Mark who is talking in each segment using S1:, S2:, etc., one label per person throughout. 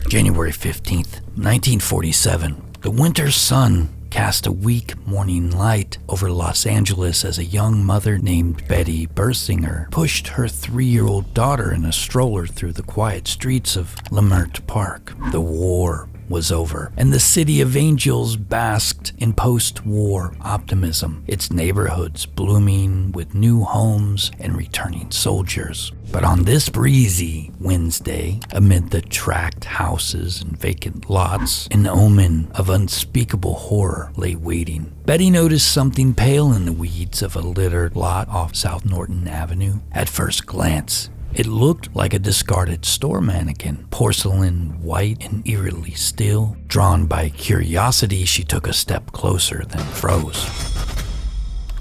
S1: January 15th, 1947. The winter sun cast a weak morning light over Los Angeles as a young mother named Betty Bersinger pushed her 3-year-old daughter in a stroller through the quiet streets of Leimert Park. The war was over, and the City of Angels basked in post-war optimism, its neighborhoods blooming with new homes and returning soldiers. But on this breezy Wednesday, amid the tract houses and vacant lots, an omen of unspeakable horror lay waiting. Betty noticed something pale in the weeds of a littered lot off South Norton Avenue. At first glance, it looked like a discarded store mannequin, porcelain white and eerily still. Drawn by curiosity, she took a step closer, then froze.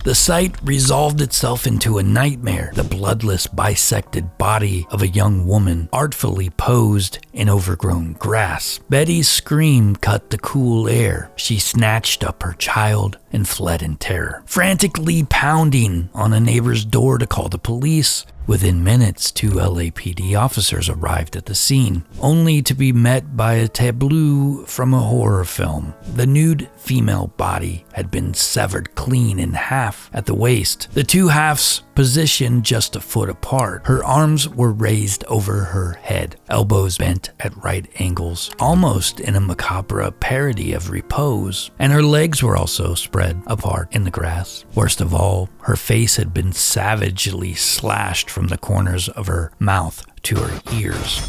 S1: The sight resolved itself into a nightmare, the bloodless, bisected body of a young woman artfully posed in overgrown grass. Betty's scream cut the cool air. She snatched up her child and fled in terror, frantically pounding on a neighbor's door to call the police. Within minutes, 2 LAPD officers arrived at the scene, only to be met by a tableau from a horror film. The nude female body had been severed clean in half at the waist, the two halves positioned just a foot apart. Her arms were raised over her head, elbows bent at right angles, almost in a macabre parody of repose, and her legs were also spread apart in the grass. Worst of all, her face had been savagely slashed from the corners of her mouth to her ears,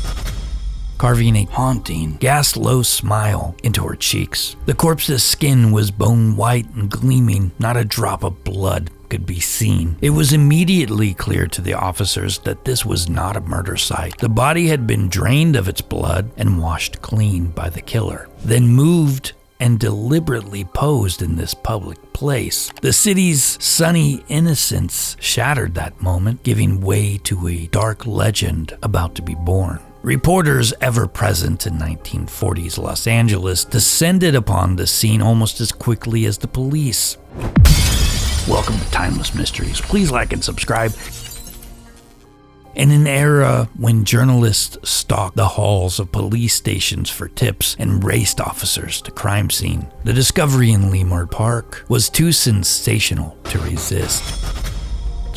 S1: carving a haunting, gas-low smile into her cheeks. The corpse's skin was bone white and gleaming, not a drop of blood could be seen. It was immediately clear to the officers that this was not a murder site. The body had been drained of its blood and washed clean by the killer, then moved and deliberately posed in this public place. The city's sunny innocence shattered that moment, giving way to a dark legend about to be born. Reporters ever present in 1940s Los Angeles descended upon the scene almost as quickly as the police. Welcome to Timeless Mysteries. Please like and subscribe. In an era when journalists stalked the halls of police stations for tips and raced officers to crime scene, the discovery in Leimert Park was too sensational to resist.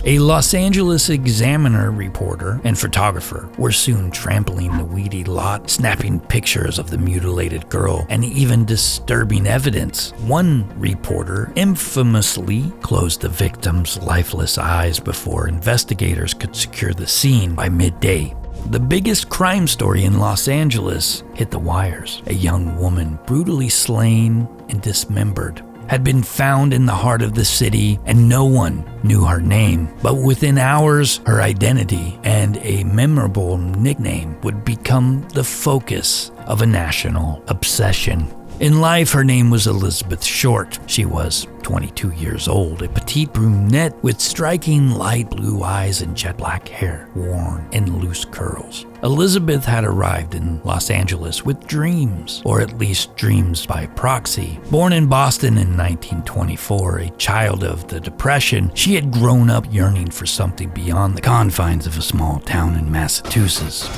S1: A Los Angeles Examiner reporter and photographer were soon trampling the weedy lot, snapping pictures of the mutilated girl and even disturbing evidence. One reporter infamously closed the victim's lifeless eyes before investigators could secure the scene by midday. The biggest crime story in Los Angeles hit the wires. A young woman brutally slain and dismembered had been found in the heart of the city, and no one knew her name. But within hours, her identity and a memorable nickname would become the focus of a national obsession. In life, her name was Elizabeth Short. She was 22 years old, a petite brunette with striking light blue eyes and jet black hair worn in loose curls. Elizabeth had arrived in Los Angeles with dreams, or at least dreams by proxy. Born in Boston in 1924, a child of the Depression, she had grown up yearning for something beyond the confines of a small town in Massachusetts.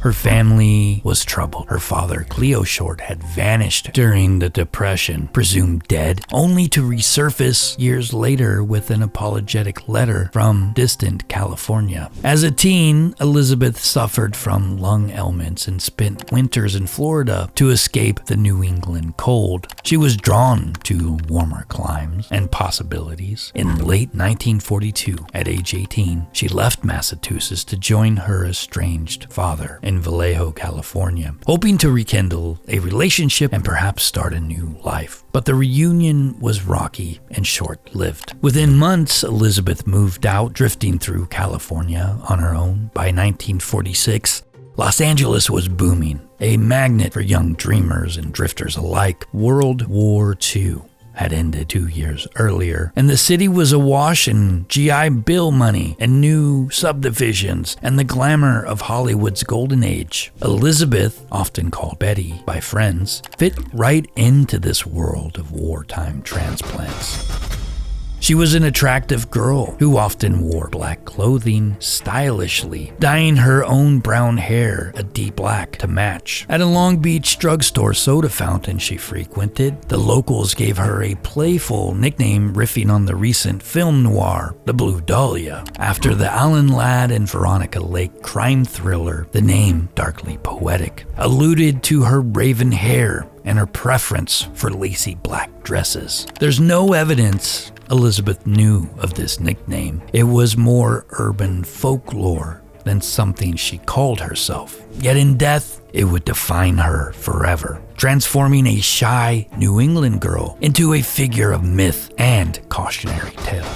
S1: Her family was troubled. Her father, Cleo Short, had vanished during the Depression, presumed dead, only to resurface years later with an apologetic letter from distant California. As a teen, Elizabeth suffered from lung ailments and spent winters in Florida to escape the New England cold. She was drawn to warmer climes and possibilities. In late 1942, at age 18, she left Massachusetts to join her estranged father in Vallejo, California, hoping to rekindle a relationship and perhaps start a new life. But the reunion was rocky and short-lived. Within months, Elizabeth moved out, drifting through California on her own. By 1946, Los Angeles was booming, a magnet for young dreamers and drifters alike. World War II had ended 2 years earlier, and the city was awash in GI Bill money and new subdivisions and the glamour of Hollywood's golden age. Elizabeth, often called Betty by friends, fit right into this world of wartime transplants. She was an attractive girl who often wore black clothing stylishly, dyeing her own brown hair a deep black to match. At a Long Beach drugstore soda fountain she frequented, the locals gave her a playful nickname riffing on the recent film noir, The Black Dahlia. After the Alan Ladd and Veronica Lake crime thriller, the name, darkly poetic, alluded to her raven hair and her preference for lacy black dresses. There's no evidence Elizabeth knew of this nickname. It was more urban folklore than something she called herself. Yet in death, it would define her forever, transforming a shy New England girl into a figure of myth and cautionary tale.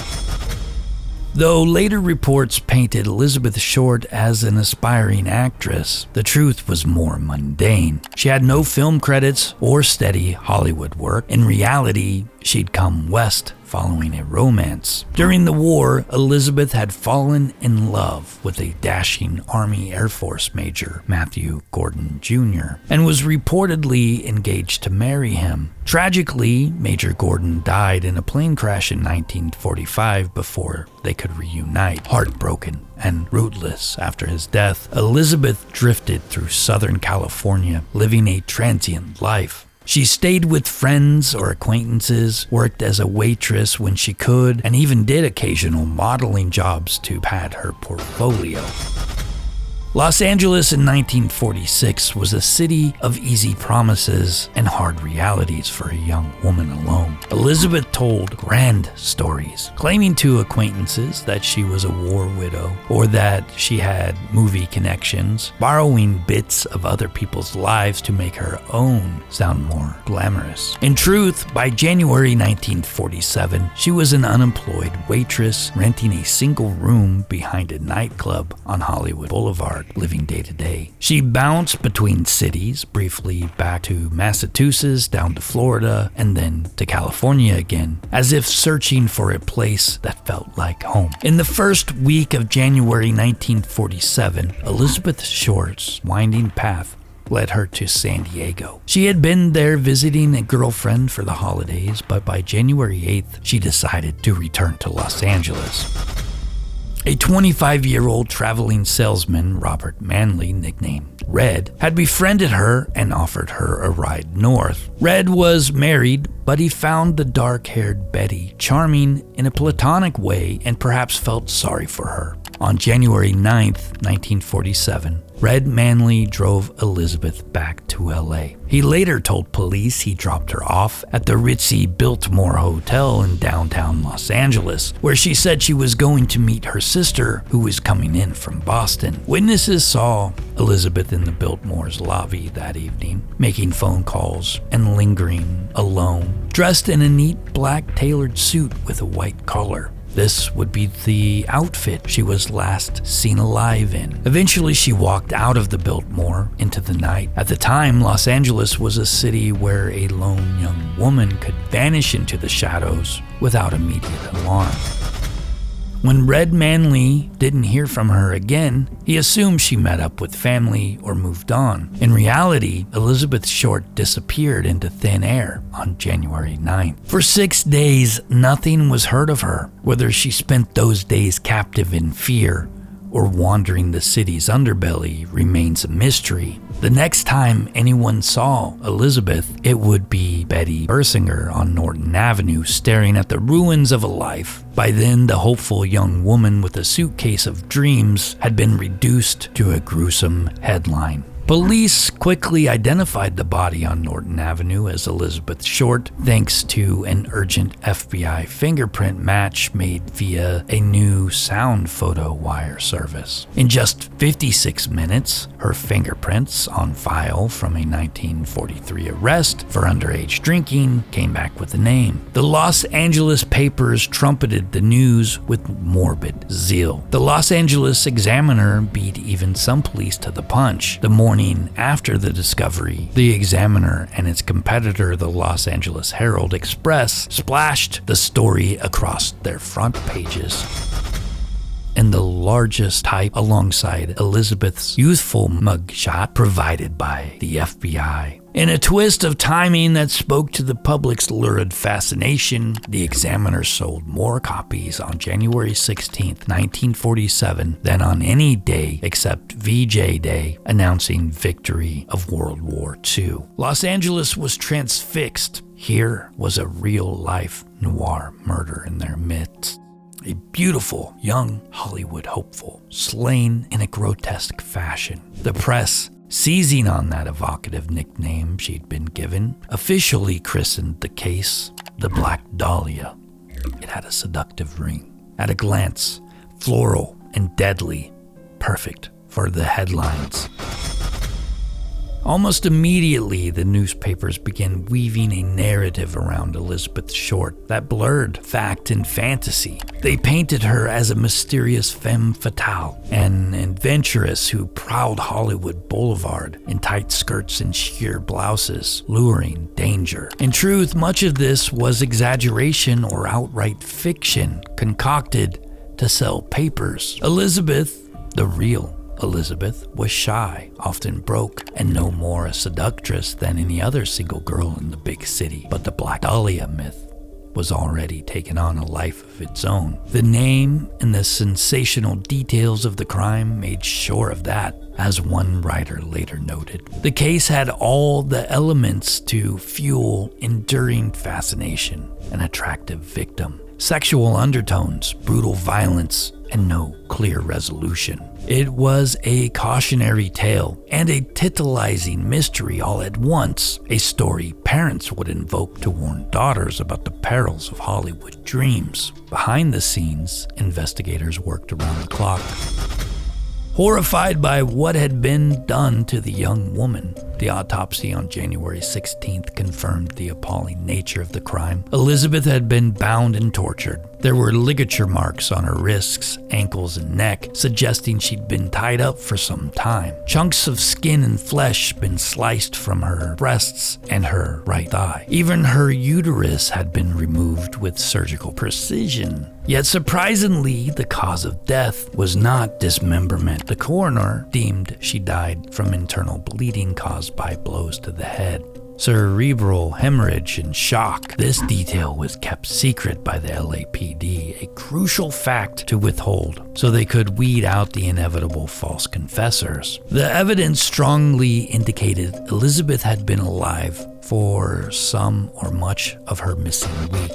S1: Though later reports painted Elizabeth Short as an aspiring actress, the truth was more mundane. She had no film credits or steady Hollywood work. In reality, she'd come west following a romance. During the war, Elizabeth had fallen in love with a dashing Army Air Force major, Matthew Gordon Jr., and was reportedly engaged to marry him. Tragically, Major Gordon died in a plane crash in 1945 before they could reunite. Heartbroken and rootless after his death, Elizabeth drifted through Southern California, living a transient life. She stayed with friends or acquaintances, worked as a waitress when she could, and even did occasional modeling jobs to pad her portfolio. Los Angeles in 1946 was a city of easy promises and hard realities for a young woman alone. Elizabeth told grand stories, claiming to acquaintances that she was a war widow or that she had movie connections, borrowing bits of other people's lives to make her own sound more glamorous. In truth, by January 1947, she was an unemployed waitress renting a single room behind a nightclub on Hollywood Boulevard, living day to day. She bounced between cities, briefly back to Massachusetts, down to Florida, and then to California again, as if searching for a place that felt like home. In the first week of January 1947, Elizabeth Short's winding path led her to San Diego. She had been there visiting a girlfriend for the holidays, but by January 8th, she decided to return to Los Angeles. A 25-year-old traveling salesman, Robert Manley, nicknamed Red, had befriended her and offered her a ride north. Red was married, but he found the dark-haired Betty charming in a platonic way and perhaps felt sorry for her. On January 9th, 1947, Red Manley drove Elizabeth back to LA. He later told police he dropped her off at the ritzy Biltmore Hotel in downtown Los Angeles, where she said she was going to meet her sister, who was coming in from Boston. Witnesses saw Elizabeth in the Biltmore's lobby that evening, making phone calls and lingering alone, dressed in a neat black tailored suit with a white collar. This would be the outfit she was last seen alive in. Eventually, she walked out of the Biltmore into the night. At the time, Los Angeles was a city where a lone young woman could vanish into the shadows without immediate alarm. When Red Manley didn't hear from her again, he assumed she met up with family or moved on. In reality, Elizabeth Short disappeared into thin air on January 9th. For 6 days, nothing was heard of her. Whether she spent those days captive in fear or wandering the city's underbelly remains a mystery. The next time anyone saw Elizabeth, it would be Betty Bersinger on Norton Avenue staring at the ruins of a life. By then, the hopeful young woman with a suitcase of dreams had been reduced to a gruesome headline. Police quickly identified the body on Norton Avenue as Elizabeth Short, thanks to an urgent FBI fingerprint match made via a new sound photo wire service. In just 56 minutes, her fingerprints on file from a 1943 arrest for underage drinking came back with a name. The Los Angeles papers trumpeted the news with morbid zeal. The Los Angeles Examiner beat even some police to the punch. The morning after the discovery, the Examiner and its competitor, the Los Angeles Herald Express, splashed the story across their front pages. In the largest type alongside Elizabeth's youthful mugshot provided by the FBI. In a twist of timing that spoke to the public's lurid fascination, the Examiner sold more copies on January 16, 1947 than on any day except VJ Day, announcing victory of World War II. Los Angeles was transfixed. Here was a real-life noir murder in their midst. A beautiful, young Hollywood hopeful, slain in a grotesque fashion. The press, seizing on that evocative nickname she'd been given, officially christened the case the Black Dahlia. It had a seductive ring. At a glance, floral and deadly, perfect for the headlines. Almost immediately, the newspapers began weaving a narrative around Elizabeth Short that blurred fact and fantasy. They painted her as a mysterious femme fatale, an adventuress who prowled Hollywood Boulevard in tight skirts and sheer blouses, luring danger. In truth, much of this was exaggeration or outright fiction, concocted to sell papers. Elizabeth, the real Elizabeth, was shy, often broke, and no more a seductress than any other single girl in the big city. But the Black Dahlia myth was already taken on a life of its own. The name and the sensational details of the crime made sure of that, as one writer later noted. The case had all the elements to fuel enduring fascination: an attractive victim, sexual undertones, brutal violence, and no clear resolution. It was a cautionary tale and a tantalizing mystery all at once, a story parents would invoke to warn daughters about the perils of Hollywood dreams. Behind the scenes, investigators worked around the clock. Horrified by what had been done to the young woman, the autopsy on January 16th confirmed the appalling nature of the crime. Elizabeth had been bound and tortured. There were ligature marks on her wrists, ankles, and neck, suggesting she'd been tied up for some time. Chunks of skin and flesh had been sliced from her breasts and her right thigh. Even her uterus had been removed with surgical precision. Yet surprisingly, the cause of death was not dismemberment. The coroner deemed she died from internal bleeding caused by blows to the head, cerebral hemorrhage, and shock. This detail was kept secret by the LAPD, a crucial fact to withhold, so they could weed out the inevitable false confessors. The evidence strongly indicated Elizabeth had been alive for some or much of her missing week.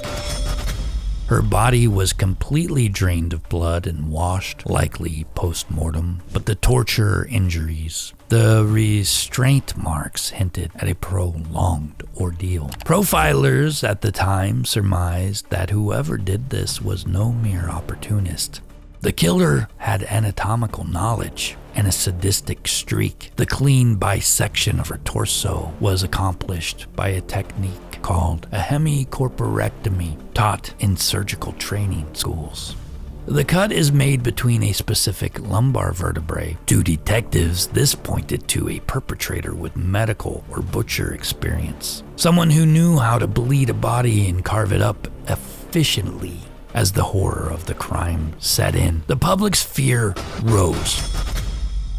S1: Her body was completely drained of blood and washed, likely post-mortem, but the torture injuries, the restraint marks hinted at a prolonged ordeal. Profilers at the time surmised that whoever did this was no mere opportunist. The killer had anatomical knowledge and a sadistic streak. The clean bisection of her torso was accomplished by a technique called a hemicorporectomy, taught in surgical training schools. The cut is made between a specific lumbar vertebrae. To detectives, this pointed to a perpetrator with medical or butcher experience, someone who knew how to bleed a body and carve it up efficiently. As the horror of the crime set in, the public's fear rose.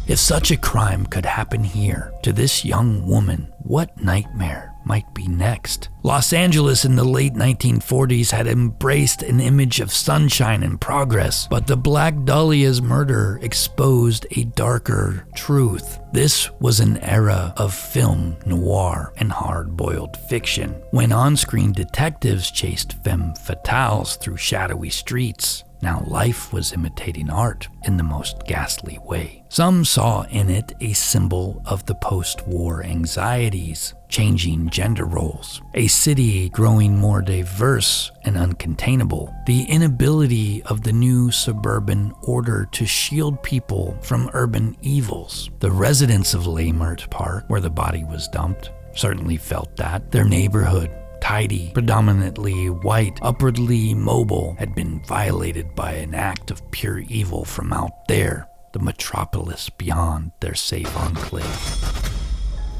S1: If such a crime could happen here to this young woman, what nightmare might be next? Los Angeles in the late 1940s had embraced an image of sunshine and progress, but the Black Dahlia's murder exposed a darker truth. This was an era of film noir and hard-boiled fiction, when on-screen detectives chased femme fatales through shadowy streets. Now life was imitating art in the most ghastly way. Some saw in it a symbol of the post-war anxieties, changing gender roles, a city growing more diverse and uncontainable, the inability of the new suburban order to shield people from urban evils. The residents of Leimert Park, where the body was dumped, certainly felt that. Their neighborhood, tidy, predominantly white, upwardly mobile, had been violated by an act of pure evil from out there, the metropolis beyond their safe enclave.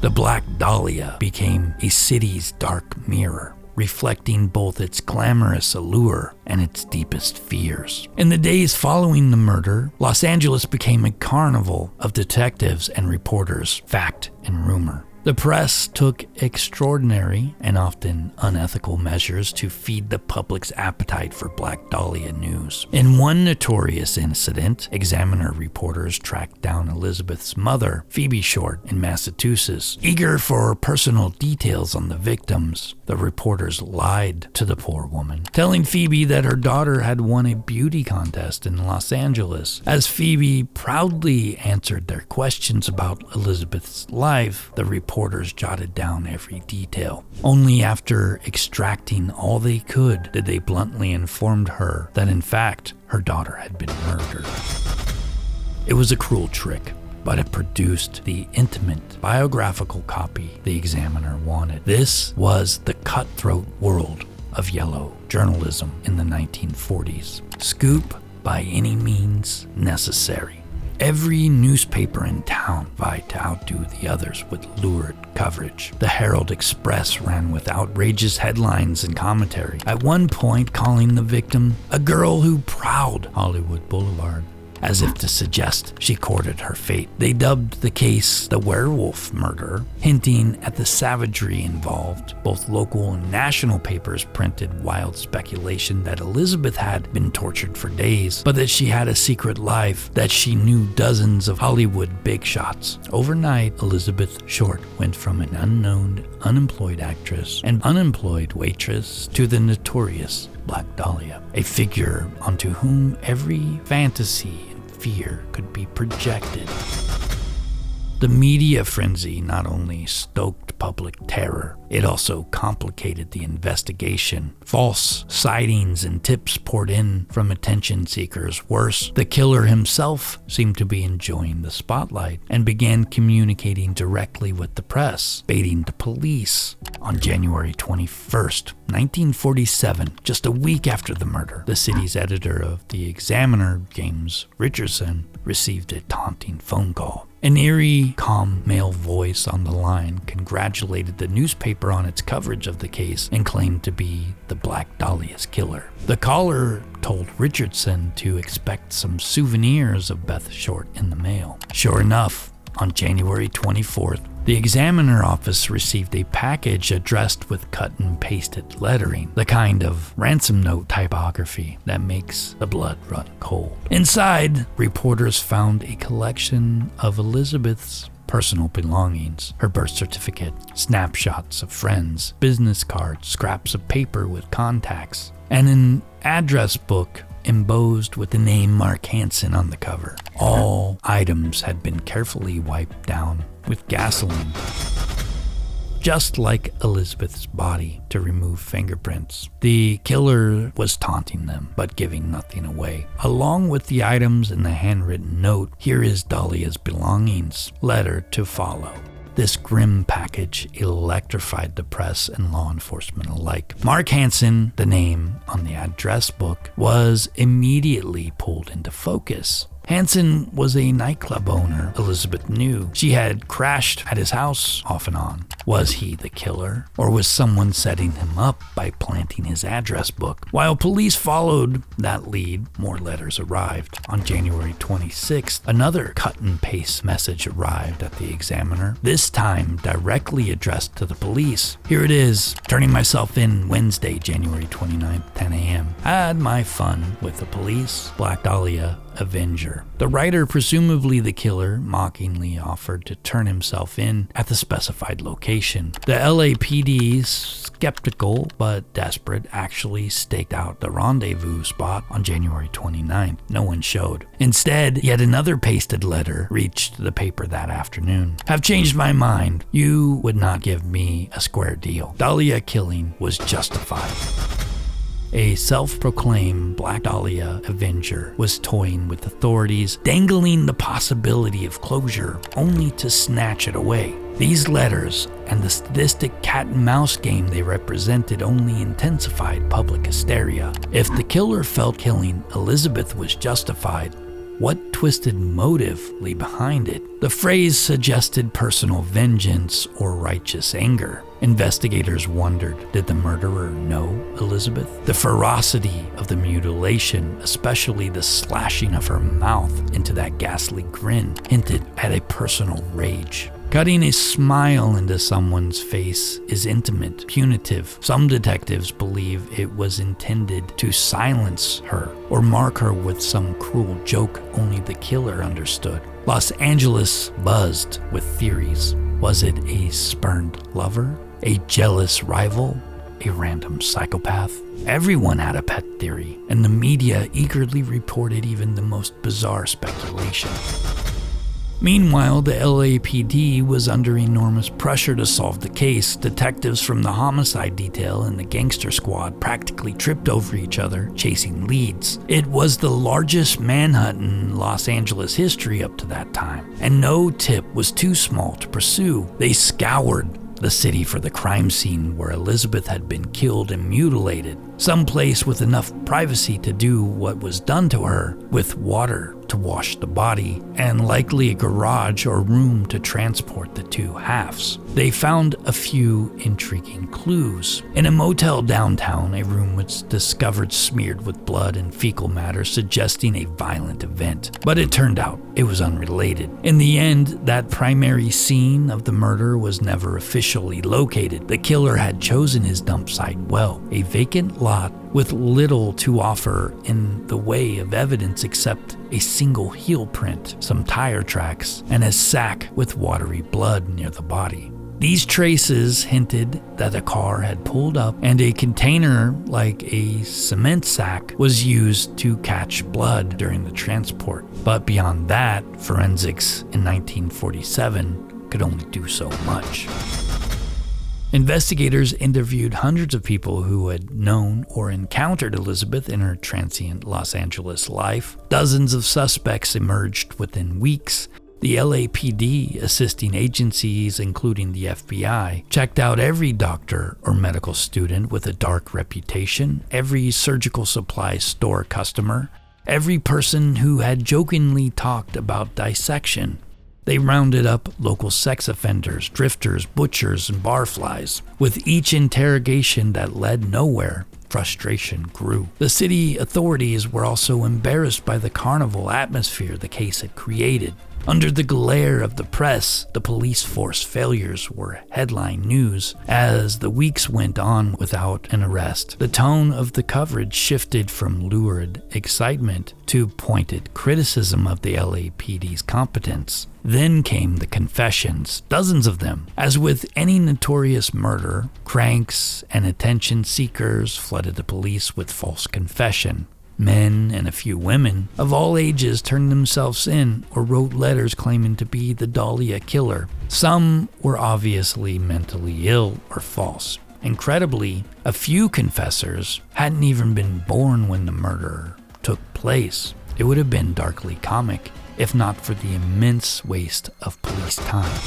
S1: The Black Dahlia became a city's dark mirror, reflecting both its glamorous allure and its deepest fears. In the days following the murder, Los Angeles became a carnival of detectives and reporters, fact and rumor. The press took extraordinary and often unethical measures to feed the public's appetite for Black Dahlia news. In one notorious incident, Examiner reporters tracked down Elizabeth's mother, Phoebe Short, in Massachusetts. Eager for personal details on the victims, the reporters lied to the poor woman, telling Phoebe that her daughter had won a beauty contest in Los Angeles. As Phoebe proudly answered their questions about Elizabeth's life, the reporters jotted down every detail. Only after extracting all they could did they bluntly inform her that in fact her daughter had been murdered. It was a cruel trick, but it produced the intimate biographical copy the Examiner wanted. This was the cutthroat world of yellow journalism in the 1940s. Scoop by any means necessary. Every newspaper in town vied to outdo the others with lurid coverage. The Herald Express ran with outrageous headlines and commentary, at one point calling the victim a girl who prowled Hollywood Boulevard, as if to suggest she courted her fate. They dubbed the case the werewolf murder, hinting at the savagery involved. Both local and national papers printed wild speculation that Elizabeth had been tortured for days, but that she had a secret life, that she knew dozens of Hollywood big shots. Overnight, Elizabeth Short went from an unknown, unemployed actress and unemployed waitress to the notorious Black Dahlia, a figure onto whom every fantasy and fear could be projected. The media frenzy not only stoked public terror, it also complicated the investigation. False sightings and tips poured in from attention seekers. Worse, the killer himself seemed to be enjoying the spotlight and began communicating directly with the press, baiting the police. On January 21st, 1947, just a week after the murder, the city's editor of the Examiner, James Richardson, received a taunting phone call. An eerie, calm male voice on the line congratulated the newspaper on its coverage of the case and claimed to be the Black Dahlia's killer. The caller told Richardson to expect some souvenirs of Beth Short in the mail. Sure enough, on January 24th, the Examiner office received a package addressed with cut and pasted lettering, the kind of ransom note typography that makes the blood run cold. Inside, reporters found a collection of Elizabeth's personal belongings, her birth certificate, snapshots of friends, business cards, scraps of paper with contacts, and an address book embossed with the name Mark Hansen on the cover. All items had been carefully wiped down with gasoline, just like Elizabeth's body, to remove fingerprints. The killer was taunting them, but giving nothing away. Along with the items in the handwritten note, here is Dahlia's belongings, letter to follow. This grim package electrified the press and law enforcement alike. Mark Hansen, the name on the address book, was immediately pulled into focus. Hansen was a nightclub owner Elizabeth knew. She had crashed at his house off and on. Was he the killer? Or was someone setting him up by planting his address book? While police followed that lead, more letters arrived. On January 26th, another cut and paste message arrived at the Examiner, this time directly addressed to the police. Here it is. Turning myself in Wednesday, January 29th, 10 a.m. Had my fun with the police. Black Dahlia, Avenger. The writer, presumably the killer, mockingly offered to turn himself in at the specified location. The LAPD, skeptical but desperate, actually staked out the rendezvous spot on January 29th. No one showed. Instead, yet another pasted letter reached the paper that afternoon. Have changed my mind. You would not give me a square deal. Dahlia killing was justified. A self-proclaimed Black Dahlia Avenger was toying with authorities, dangling the possibility of closure, only to snatch it away. These letters and the sadistic cat-and-mouse game they represented only intensified public hysteria. If the killer felt killing Elizabeth was justified, what twisted motive lay behind it? The phrase suggested personal vengeance or righteous anger. Investigators wondered, did the murderer know Elizabeth? The ferocity of the mutilation, especially the slashing of her mouth into that ghastly grin, hinted at a personal rage. Cutting a smile into someone's face is intimate, punitive. Some detectives believe it was intended to silence her or mark her with some cruel joke only the killer understood. Los Angeles buzzed with theories. Was it a spurned lover? A jealous rival? A random psychopath? Everyone had a pet theory, and the media eagerly reported even the most bizarre speculation. Meanwhile, the LAPD was under enormous pressure to solve the case. Detectives from the homicide detail and the gangster squad practically tripped over each other, chasing leads. It was the largest manhunt in Los Angeles history up to that time, and no tip was too small to pursue. They scoured the city for the crime scene where Elizabeth had been killed and mutilated, someplace with enough privacy to do what was done to her, with water to wash the body, and likely a garage or room to transport the two halves. They found a few intriguing clues. In a motel downtown, a room was discovered smeared with blood and fecal matter, suggesting a violent event. But it turned out it was unrelated. In the end, that primary scene of the murder was never officially located. The killer had chosen his dump site well, a vacant lot with little to offer in the way of evidence except a single heel print, some tire tracks, and a sack with watery blood near the body. These traces hinted that a car had pulled up and a container like a cement sack was used to catch blood during the transport. But beyond that, forensics in 1947 could only do so much. Investigators interviewed hundreds of people who had known or encountered Elizabeth in her transient Los Angeles life. Dozens of suspects emerged within weeks. The LAPD, assisting agencies including the FBI, checked out every doctor or medical student with a dark reputation, every surgical supply store customer, every person who had jokingly talked about dissection. They rounded up local sex offenders, drifters, butchers, and barflies. With each interrogation that led nowhere, frustration grew. The city authorities were also embarrassed by the carnival atmosphere the case had created. Under the glare of the press, the police force failures were headline news. As the weeks went on without an arrest, the tone of the coverage shifted from lurid excitement to pointed criticism of the LAPD's competence. Then came the confessions, dozens of them. As with any notorious murder, cranks and attention seekers flooded the police with false confession. Men and a few women of all ages turned themselves in or wrote letters claiming to be the Dahlia killer. Some were obviously mentally ill or false. Incredibly, a few confessors hadn't even been born when the murder took place. It would have been darkly comic, if not for the immense waste of police time.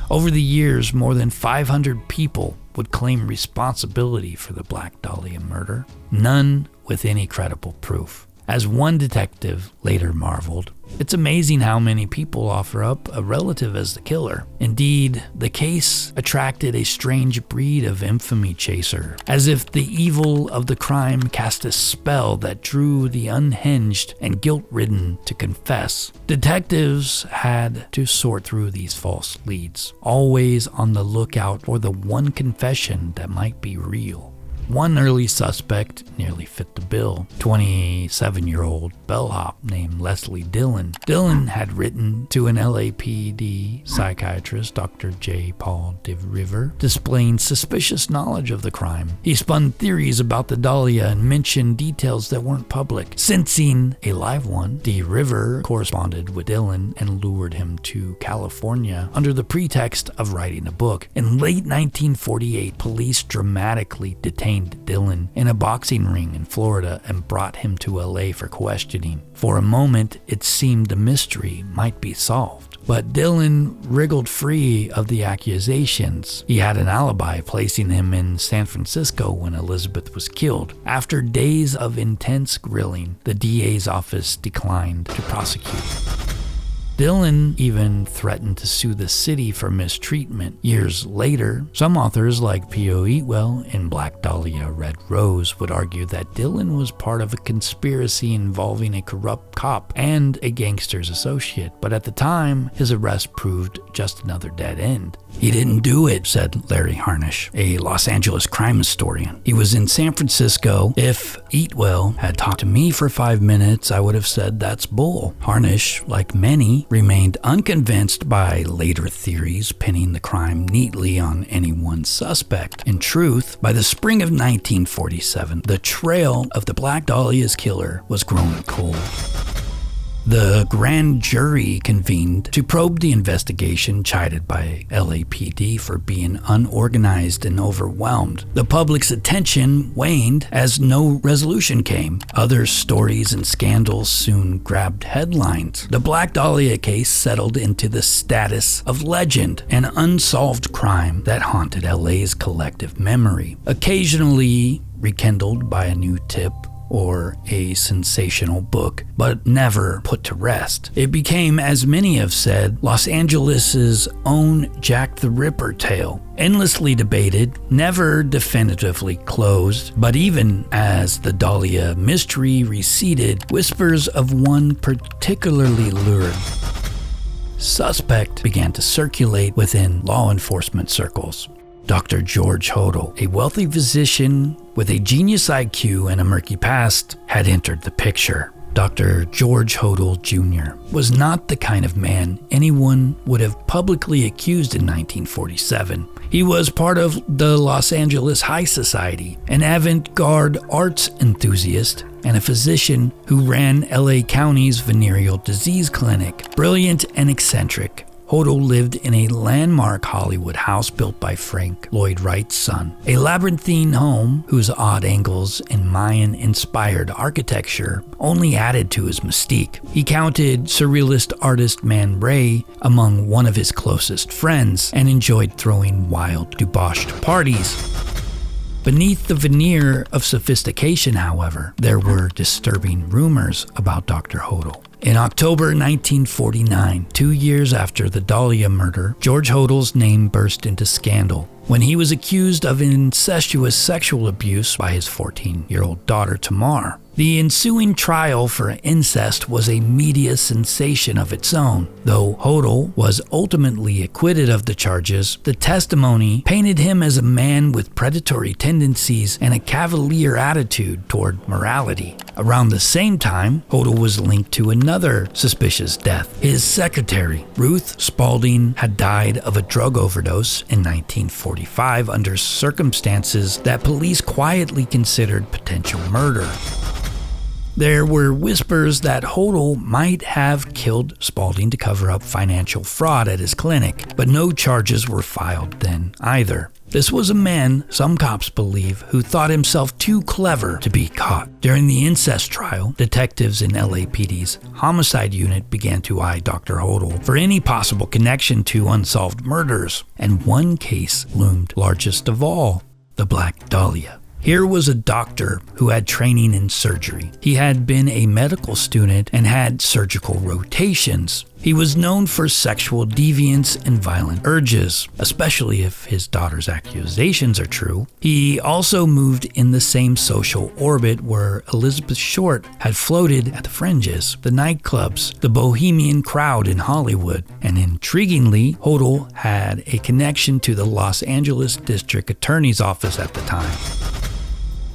S1: Over the years, more than 500 people would claim responsibility for the Black Dahlia murder, none with any credible proof. As one detective later marveled, it's amazing how many people offer up a relative as the killer. Indeed, the case attracted a strange breed of infamy chaser, as if the evil of the crime cast a spell that drew the unhinged and guilt-ridden to confess. Detectives had to sort through these false leads, always on the lookout for the one confession that might be real. One early suspect nearly fit the bill, 27-year-old bellhop named Leslie Dillon. Dillon had written to an LAPD psychiatrist, Dr. J. Paul DeRiver, displaying suspicious knowledge of the crime. He spun theories about the Dahlia and mentioned details that weren't public. Sensing a live one, DeRiver corresponded with Dillon and lured him to California under the pretext of writing a book. In late 1948, police dramatically detained Dillon in a boxing ring in Florida and brought him to LA for questioning. For a moment, it seemed the mystery might be solved. But Dillon wriggled free of the accusations. He had an alibi, placing him in San Francisco when Elizabeth was killed. After days of intense grilling, the DA's office declined to prosecute. Dylan even threatened to sue the city for mistreatment. Years later, some authors like P.O. Eatwell in Black Dahlia, Red Rose would argue that Dylan was part of a conspiracy involving a corrupt cop and a gangster's associate, but at the time, his arrest proved just another dead end. "He didn't do it," said Larry Harnish, a Los Angeles crime historian. "He was in San Francisco. If Eatwell had talked to me for 5 minutes, I would have said that's bull." Harnish, like many, remained unconvinced by later theories pinning the crime neatly on any one suspect. In truth, by the spring of 1947, the trail of the Black Dahlia's killer was growing cold. The grand jury convened to probe the investigation, chided by LAPD for being unorganized and overwhelmed. The public's attention waned as no resolution came. Other stories and scandals soon grabbed headlines. The Black Dahlia case settled into the status of legend, an unsolved crime that haunted LA's collective memory, occasionally rekindled by a new tip or a sensational book, but never put to rest. It became, as many have said, Los Angeles' own Jack the Ripper tale, endlessly debated, never definitively closed, but even as the Dahlia mystery receded, whispers of one particularly lurid suspect began to circulate within law enforcement circles. Dr. George Hodel, a wealthy physician with a genius IQ and a murky past, had entered the picture. Dr. George Hodel Jr. was not the kind of man anyone would have publicly accused in 1947. He was part of the Los Angeles High Society, an avant-garde arts enthusiast, and a physician who ran LA County's venereal disease clinic. Brilliant and eccentric, Hodel lived in a landmark Hollywood house built by Frank Lloyd Wright's son, a labyrinthine home whose odd angles and Mayan-inspired architecture only added to his mystique. He counted surrealist artist Man Ray among one of his closest friends and enjoyed throwing wild, debauched parties. Beneath the veneer of sophistication, however, there were disturbing rumors about Dr. Hodel. In October 1949, 2 years after the Dahlia murder, George Hodel's name burst into scandal when he was accused of incestuous sexual abuse by his 14-year-old daughter Tamar. The ensuing trial for incest was a media sensation of its own. Though Hodel was ultimately acquitted of the charges, the testimony painted him as a man with predatory tendencies and a cavalier attitude toward morality. Around the same time, Hodel was linked to another suspicious death. His secretary, Ruth Spaulding, had died of a drug overdose in 1945 under circumstances that police quietly considered potential murder. There were whispers that Hodel might have killed Spaulding to cover up financial fraud at his clinic, but no charges were filed then either. This was a man, some cops believe, who thought himself too clever to be caught. During the incest trial, detectives in LAPD's homicide unit began to eye Dr. Hodel for any possible connection to unsolved murders, and one case loomed largest of all, the Black Dahlia. Here was a doctor who had training in surgery. He had been a medical student and had surgical rotations. He was known for sexual deviance and violent urges, especially if his daughter's accusations are true. He also moved in the same social orbit where Elizabeth Short had floated at the fringes, the nightclubs, the bohemian crowd in Hollywood. And intriguingly, Hodel had a connection to the Los Angeles District Attorney's Office at the time.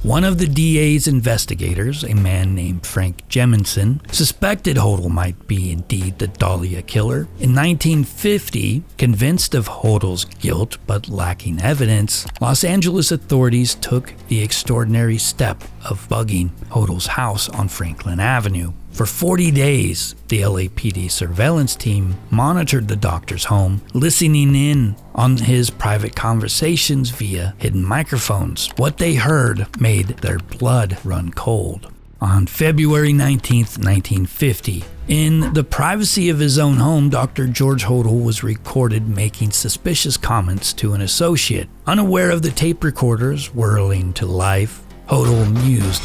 S1: One of the DA's investigators, a man named Frank Jemison, suspected Hodel might be indeed the Dahlia killer. In 1950, convinced of Hodel's guilt but lacking evidence, Los Angeles authorities took the extraordinary step of bugging Hodel's house on Franklin Avenue. For 40 days, the LAPD surveillance team monitored the doctor's home, listening in on his private conversations via hidden microphones. What they heard made their blood run cold. On February 19, 1950, in the privacy of his own home, Dr. George Hodel was recorded making suspicious comments to an associate. Unaware of the tape recorders whirling to life, Hodel mused,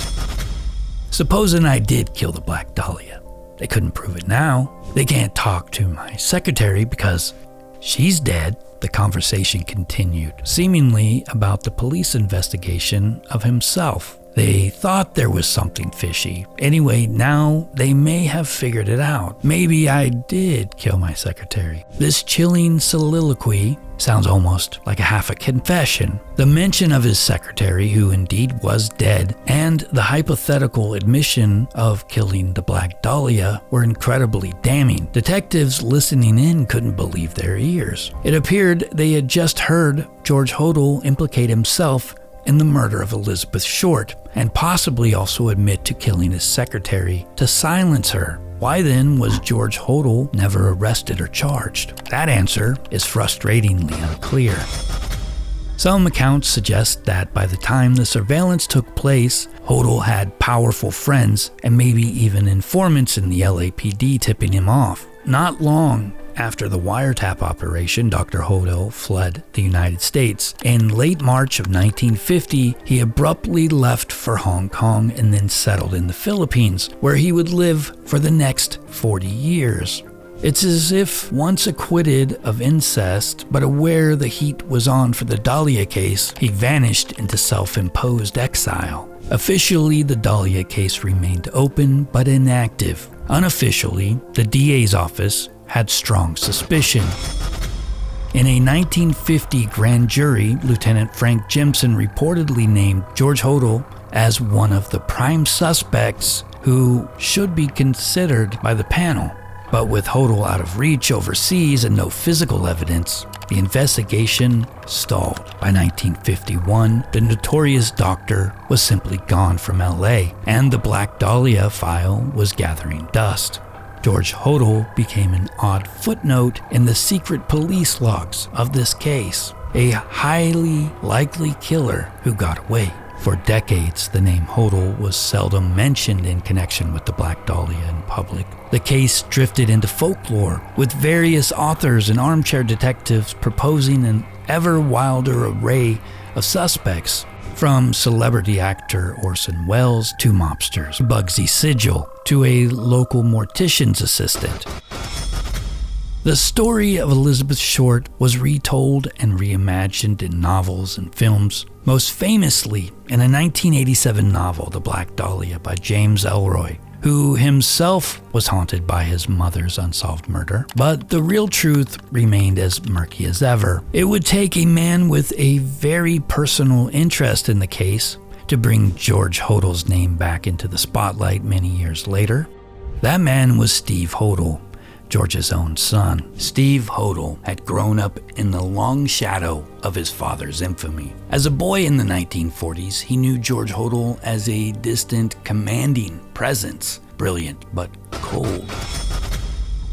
S1: "Supposing I did kill the Black Dahlia, They couldn't prove it now. They can't talk to my secretary because she's dead. The conversation continued, seemingly about the police investigation of himself. They thought there was something fishy. Anyway, now they may have figured it out. Maybe I did kill my secretary. This chilling soliloquy sounds almost like a half a confession. The mention of his secretary, who indeed was dead, and the hypothetical admission of killing the Black Dahlia were incredibly damning. Detectives listening in couldn't believe their ears. It appeared they had just heard George Hodel implicate himself in the murder of Elizabeth Short, and possibly also admit to killing his secretary to silence her. Why then was George Hodel never arrested or charged? That answer is frustratingly unclear. Some accounts suggest that by the time the surveillance took place, Hodel had powerful friends and maybe even informants in the LAPD tipping him off. Not long after the wiretap operation, Dr. Hodel fled the United States. In late March of 1950, he abruptly left for Hong Kong and then settled in the Philippines, where he would live for the next 40 years. It's as if, once acquitted of incest, but aware the heat was on for the Dahlia case, he vanished into self-imposed exile. Officially, the Dahlia case remained open but inactive. Unofficially, the DA's office had strong suspicion. In a 1950 grand jury, Lieutenant Frank Jimson reportedly named George Hodel as one of the prime suspects who should be considered by the panel. But with Hodel out of reach overseas and no physical evidence, the investigation stalled. By 1951, the notorious doctor was simply gone from LA, and the Black Dahlia file was gathering dust. George Hodel became an odd footnote in the secret police logs of this case, a highly likely killer who got away. For decades, the name Hodel was seldom mentioned in connection with the Black Dahlia in public. The case drifted into folklore, with various authors and armchair detectives proposing an ever wilder array of suspects, from celebrity actor Orson Welles to mobsters Bugsy Siegel to a local mortician's assistant. The story of Elizabeth Short was retold and reimagined in novels and films, most famously in a 1987 novel, The Black Dahlia by James Ellroy, who himself was haunted by his mother's unsolved murder. But the real truth remained as murky as ever. It would take a man with a very personal interest in the case to bring George Hodel's name back into the spotlight many years later. That man was Steve Hodel, George's own son. Steve Hodel had grown up in the long shadow of his father's infamy. As a boy in the 1940s, he knew George Hodel as a distant, commanding presence, brilliant but cold.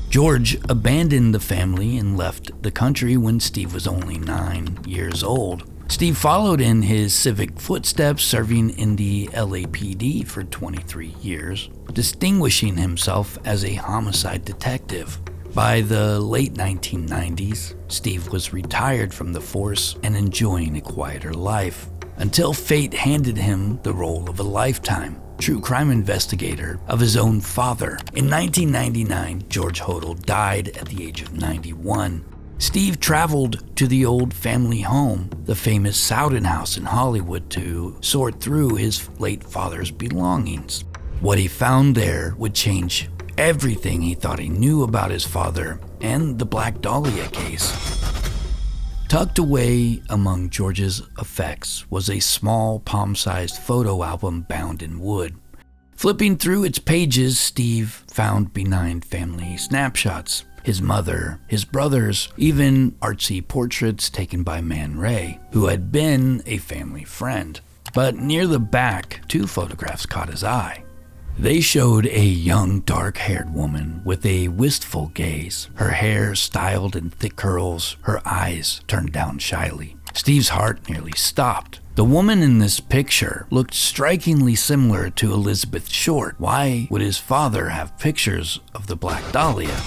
S1: George abandoned the family and left the country when Steve was only 9 years old. Steve followed in his civic footsteps, serving in the LAPD for 23 years, distinguishing himself as a homicide detective. By the late 1990s, Steve was retired from the force and enjoying a quieter life, until fate handed him the role of a lifetime true crime investigator of his own father. In 1999, George Hodel died at the age of 91. Steve traveled to the old family home, the famous Sowden House in Hollywood, to sort through his late father's belongings. What he found there would change everything he thought he knew about his father and the Black Dahlia case. Tucked away among George's effects was a small palm-sized photo album bound in wood. Flipping through its pages, Steve found benign family snapshots. His mother, his brothers, even artsy portraits taken by Man Ray, who had been a family friend. But near the back, 2 photographs caught his eye. They showed a young, dark-haired woman with a wistful gaze, her hair styled in thick curls, her eyes turned down shyly. Steve's heart nearly stopped. The woman in this picture looked strikingly similar to Elizabeth Short. Why would his father have pictures of the Black Dahlia?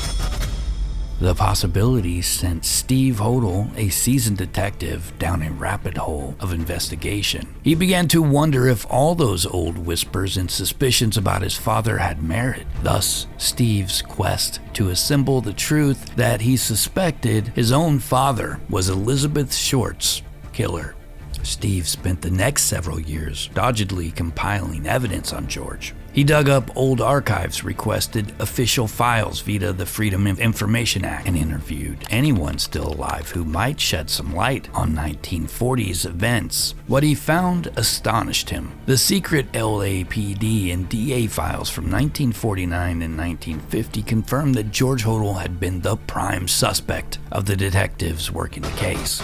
S1: The possibilities sent Steve Hodel, a seasoned detective, down a rabbit hole of investigation. He began to wonder if all those old whispers and suspicions about his father had merit. Thus, Steve's quest to assemble the truth that he suspected his own father was Elizabeth Short's killer. Steve spent the next several years doggedly compiling evidence on George. He dug up old archives, requested official files via the Freedom of Information Act, and interviewed anyone still alive who might shed some light on 1940s events. What he found astonished him. The secret LAPD and DA files from 1949 and 1950 confirmed that George Hodel had been the prime suspect of the detectives working the case.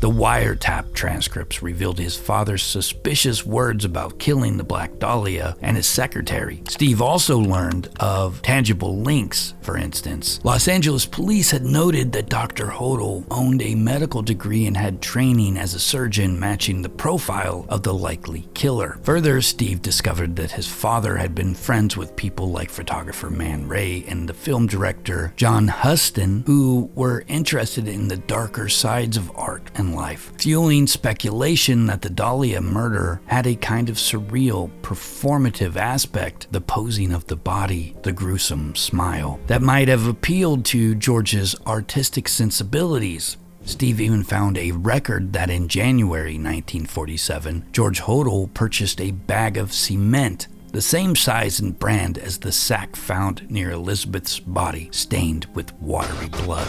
S1: The wiretap transcripts revealed his father's suspicious words about killing the Black Dahlia and his secretary. Steve also learned of tangible links. For instance, Los Angeles police had noted that Dr. Hodel owned a medical degree and had training as a surgeon matching the profile of the likely killer. Further, Steve discovered that his father had been friends with people like photographer Man Ray and the film director John Huston, who were interested in the darker sides of art and life, fueling speculation that the Dahlia murder had a kind of surreal, performative aspect, the posing of the body, the gruesome smile, that might have appealed to George's artistic sensibilities. Steve even found a record that in January 1947, George Hodel purchased a bag of cement, the same size and brand as the sack found near Elizabeth's body, stained with watery blood.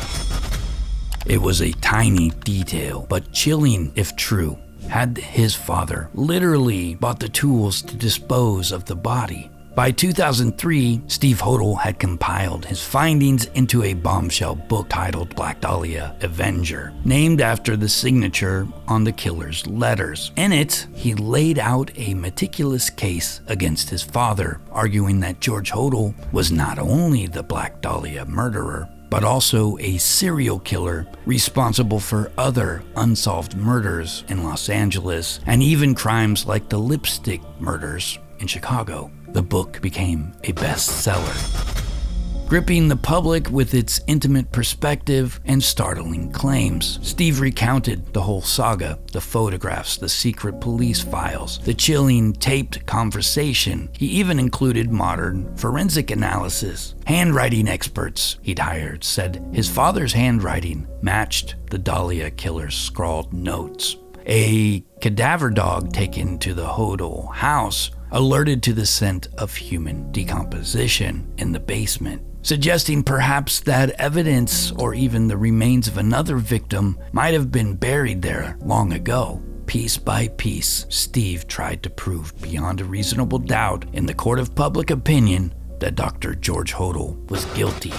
S1: It was a tiny detail, but chilling if true. Had his father literally bought the tools to dispose of the body? By 2003, Steve Hodel had compiled his findings into a bombshell book titled Black Dahlia Avenger, named after the signature on the killer's letters. In it, he laid out a meticulous case against his father, arguing that George Hodel was not only the Black Dahlia murderer, but also a serial killer responsible for other unsolved murders in Los Angeles and even crimes like the lipstick murders in Chicago. The book became a bestseller, gripping the public with its intimate perspective and startling claims. Steve recounted the whole saga, the photographs, the secret police files, the chilling taped conversation. He even included modern forensic analysis. Handwriting experts he'd hired said his father's handwriting matched the Dahlia killer's scrawled notes. A cadaver dog taken to the Hodel house alerted to the scent of human decomposition in the basement, suggesting perhaps that evidence or even the remains of another victim might have been buried there long ago. Piece by piece, Steve tried to prove beyond a reasonable doubt in the court of public opinion that Dr. George Hodel was guilty.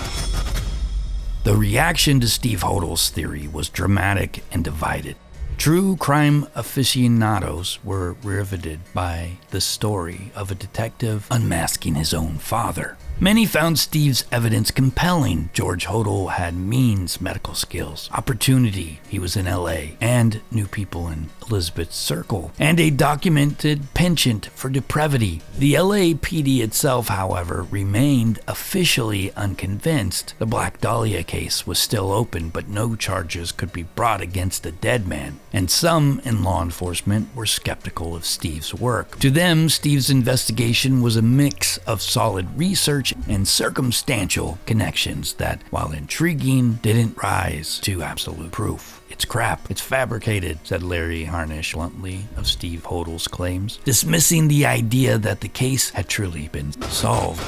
S1: The reaction to Steve Hodel's theory was dramatic and divided. True crime aficionados were riveted by the story of a detective unmasking his own father. Many found Steve's evidence compelling. George Hodel had means, medical skills, opportunity. He was in LA and knew people in Elizabeth's circle, and a documented penchant for depravity. The LAPD itself, however, remained officially unconvinced. The Black Dahlia case was still open, but no charges could be brought against the dead man, and some in law enforcement were skeptical of Steve's work. To them, Steve's investigation was a mix of solid research and circumstantial connections that, while intriguing, didn't rise to absolute proof. It's crap. It's fabricated, said Larry Harnish bluntly of Steve Hodel's claims, dismissing the idea that the case had truly been solved.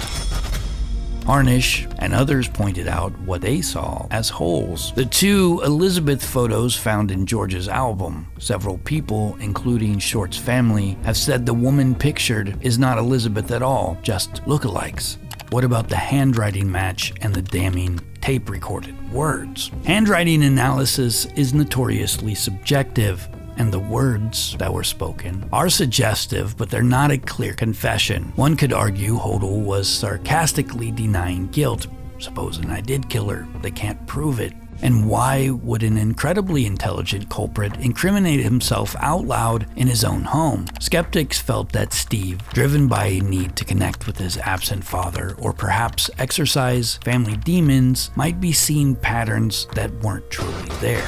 S1: Harnish and others pointed out what they saw as holes. The two Elizabeth photos found in George's album. Several people, including Short's family, have said the woman pictured is not Elizabeth at all, just lookalikes. What about the handwriting match and the damning tape-recorded words? Handwriting analysis is notoriously subjective, and the words that were spoken are suggestive, but they're not a clear confession. One could argue Hodel was sarcastically denying guilt. Supposing I did kill her, they can't prove it. And why would an incredibly intelligent culprit incriminate himself out loud in his own home? Skeptics felt that Steve, driven by a need to connect with his absent father or perhaps exorcise family demons, might be seeing patterns that weren't truly there.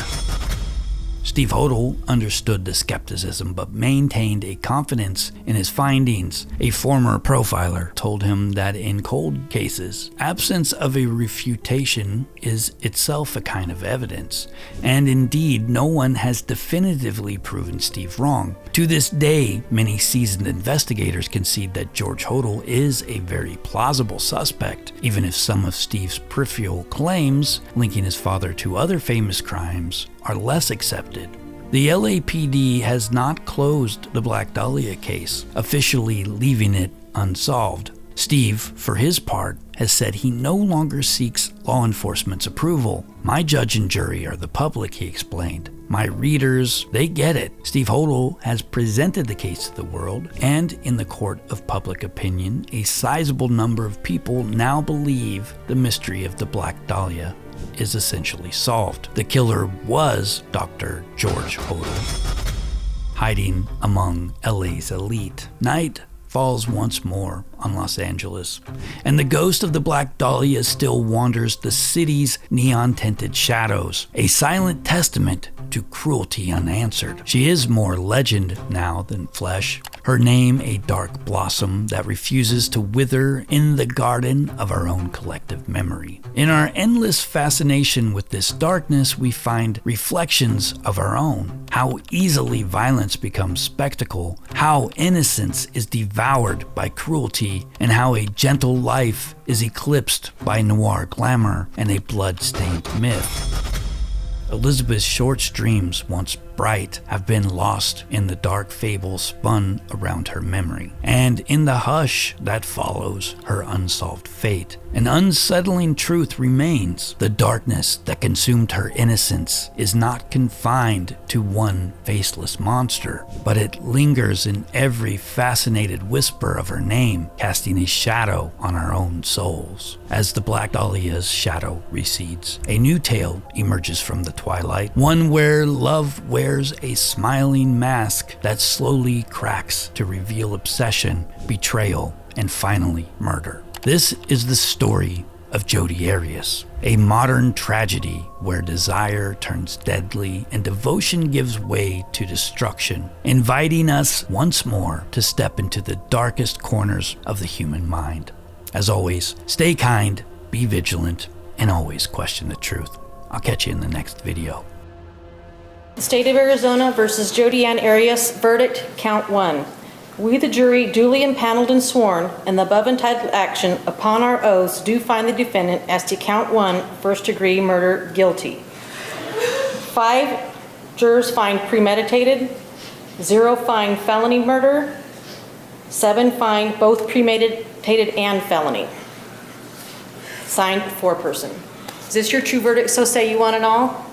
S1: Steve Hodel understood the skepticism but maintained a confidence in his findings. A former profiler told him that in cold cases, absence of a refutation is itself a kind of evidence. And indeed, no one has definitively proven Steve wrong. To this day, many seasoned investigators concede that George Hodel is a very plausible suspect, even if some of Steve's peripheral claims, linking his father to other famous crimes, are less accepted. The LAPD has not closed the Black Dahlia case, officially leaving it unsolved. Steve, for his part, has said he no longer seeks law enforcement's approval. My judge and jury are the public, he explained. My readers, they get it. Steve Hodel has presented the case to the world, and in the court of public opinion, a sizable number of people now believe the mystery of the Black Dahlia is essentially solved. The killer was Dr. George Hodel, hiding among LA's elite. Night falls once more on Los Angeles, and the ghost of the Black Dahlia still wanders the city's neon-tinted shadows, a silent testament to cruelty unanswered. She is more legend now than flesh, her name a dark blossom that refuses to wither in the garden of our own collective memory. In our endless fascination with this darkness, we find reflections of our own. How easily violence becomes spectacle, how innocence is devoured by cruelty, and how a gentle life is eclipsed by noir glamour and a blood-stained myth. Elizabeth Short's dreams, once bright, have been lost in the dark fable spun around her memory, and in the hush that follows her unsolved fate. An unsettling truth remains. The darkness that consumed her innocence is not confined to one faceless monster, but it lingers in every fascinated whisper of her name, casting a shadow on our own souls. As the Black Dahlia's shadow recedes, a new tale emerges from the twilight, one where love wears a smiling mask that slowly cracks to reveal obsession, betrayal, and finally murder. This is the story of Jodi Arias, a modern tragedy where desire turns deadly and devotion gives way to destruction, inviting us once more to step into the darkest corners of the human mind. As always, stay kind, be vigilant, and always question the truth. I'll catch you in the next video.
S2: State of Arizona versus Jodi Arias, verdict, count 1. We, the jury, duly impaneled and sworn, in the above entitled action, upon our oaths, do find the defendant as to count 1, first-degree murder, guilty. 5 jurors find premeditated, 0 find felony murder, 7 find both premeditated and felony. Signed, foreperson. Is this your true verdict, so say you want it all?